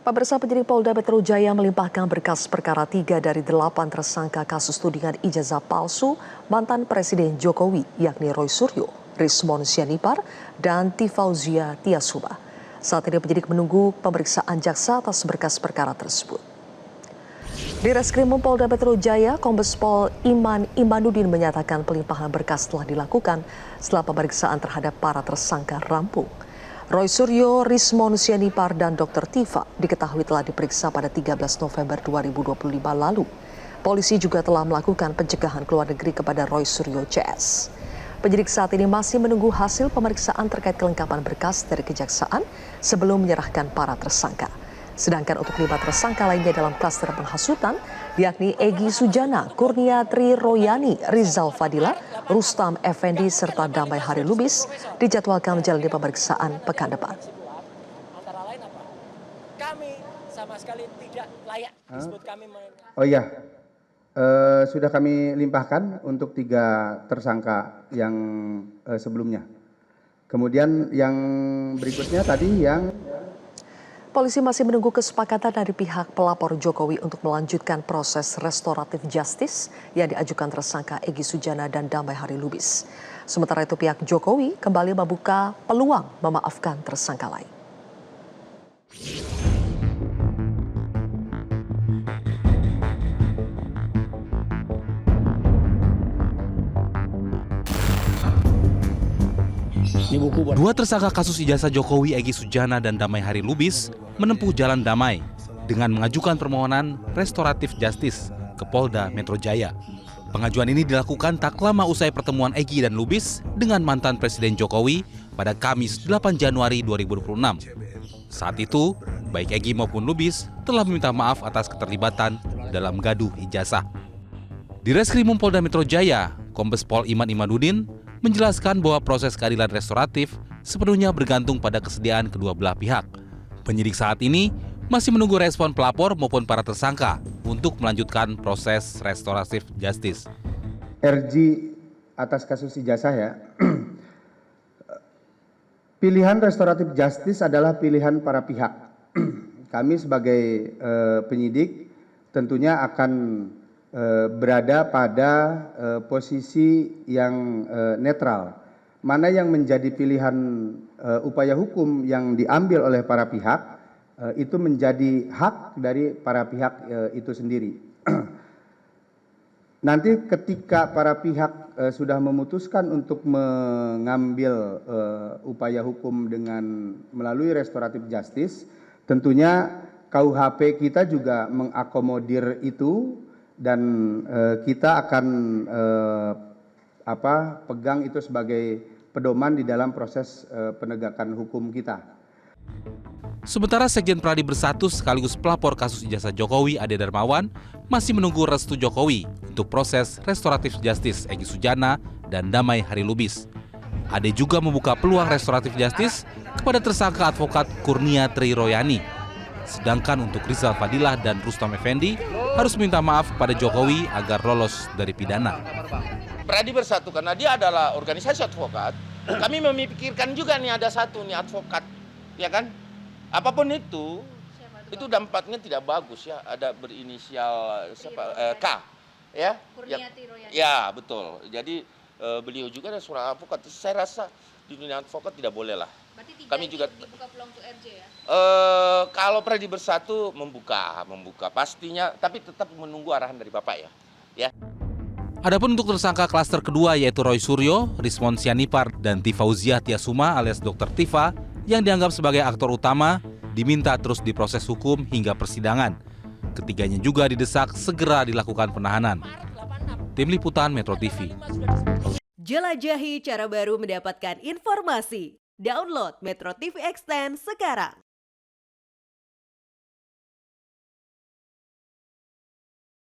Pemirsa, penyidik Polda Metro Jaya melimpahkan berkas perkara 3 dari 8 tersangka kasus tudingan ijazah palsu mantan Presiden Jokowi, yakni Roy Suryo, Rismon Sianipar, dan Tifauzia Tiasuma. Saat ini penyidik menunggu pemeriksaan jaksa atas berkas perkara tersebut. Di Reskrimum Polda Metro Jaya, Kombes Pol Iman Imanuddin menyatakan pelimpahan berkas telah dilakukan setelah pemeriksaan terhadap para tersangka rampung. Roy Suryo, Rismon Sianipar, dan Dr. Tifa diketahui telah diperiksa pada 13 November 2025 lalu. Polisi juga telah melakukan pencegahan ke luar negeri kepada Roy Suryo CS. Penyidik saat ini masih menunggu hasil pemeriksaan terkait kelengkapan berkas dari kejaksaan sebelum menyerahkan para tersangka. Sedangkan untuk 5 tersangka lainnya dalam klaster penghasutan, yakni Egy Sujana, Kurnia Tri Royani, Rizal Fadila, Rustam Effendi, serta Damai Hari Lubis, dijadwalkan menjalani pemeriksaan pekan depan. Antara lain apa? Kami sama sekali tidak layak disebut kami. Oh iya, sudah kami limpahkan untuk 3 tersangka yang sebelumnya. Kemudian yang berikutnya tadi yang... Polisi masih menunggu kesepakatan dari pihak pelapor Jokowi untuk melanjutkan proses restoratif justice yang diajukan tersangka Egy Sujana dan Damai Hari Lubis. Sementara itu pihak Jokowi kembali membuka peluang memaafkan tersangka lain. Dua tersangka kasus ijazah Jokowi, Egy Sujana dan Damai Hari Lubis, menempuh jalan damai dengan mengajukan permohonan restoratif justice ke Polda Metro Jaya. Pengajuan ini dilakukan tak lama usai pertemuan Egy dan Lubis dengan mantan Presiden Jokowi pada Kamis 8 Januari 2026. Saat itu, baik Egy maupun Lubis telah meminta maaf atas keterlibatan dalam gaduh ijazah. Di Reskrimum Polda Metro Jaya, Kombes Pol Iman Imanuddin menjelaskan bahwa proses keadilan restoratif sepenuhnya bergantung pada kesediaan kedua belah pihak. Penyidik saat ini masih menunggu respon pelapor maupun para tersangka untuk melanjutkan proses restoratif justice. RG atas kasus ijazah ya. Pilihan restoratif justice adalah pilihan para pihak. Kami sebagai penyidik tentunya akan berada pada posisi yang netral. Mana yang menjadi pilihan upaya hukum yang diambil oleh para pihak, itu menjadi hak dari para pihak itu sendiri. Nanti ketika para pihak sudah memutuskan untuk mengambil upaya hukum dengan melalui restoratif justice, tentunya KUHP kita juga mengakomodir itu dan kita akan pegang itu sebagai pedoman di dalam proses penegakan hukum kita. Sementara Sekjen Pradi Bersatu sekaligus pelapor kasus ijazah Jokowi, Ade Darmawan, masih menunggu restu Jokowi untuk proses restoratif justice Egy Sujana dan Damai Hari Lubis. Ade juga membuka peluang restoratif justice kepada tersangka advokat Kurnia Tri Royani. Sedangkan untuk Rizal Fadilah dan Rustam Effendi harus minta maaf kepada Jokowi agar lolos dari pidana. Pradi Bersatu karena dia adalah organisasi advokat, kami memikirkan juga nih ada satu nih advokat, ya kan? Apapun itu dampaknya tidak bagus ya. Ada berinisial K, ya? Ya betul. Jadi beliau juga ada seorang advokat. Saya rasa di dunia advokat tidak boleh lah. Berarti kami juga dibuka peluang untuk RJ ya? Kalau Pradi Bersatu membuka pastinya, tapi tetap menunggu arahan dari Bapak ya. Ya. Adapun untuk tersangka klaster kedua yaitu Roy Suryo, Rismon Sianipar, dan Tifauzia Tiasuma alias Dr. Tifa yang dianggap sebagai aktor utama diminta terus diproses hukum hingga persidangan. Ketiganya juga didesak segera dilakukan penahanan. Tim Liputan Metro TV. Jelajahi cara baru mendapatkan informasi. Download Metro TV Extend sekarang.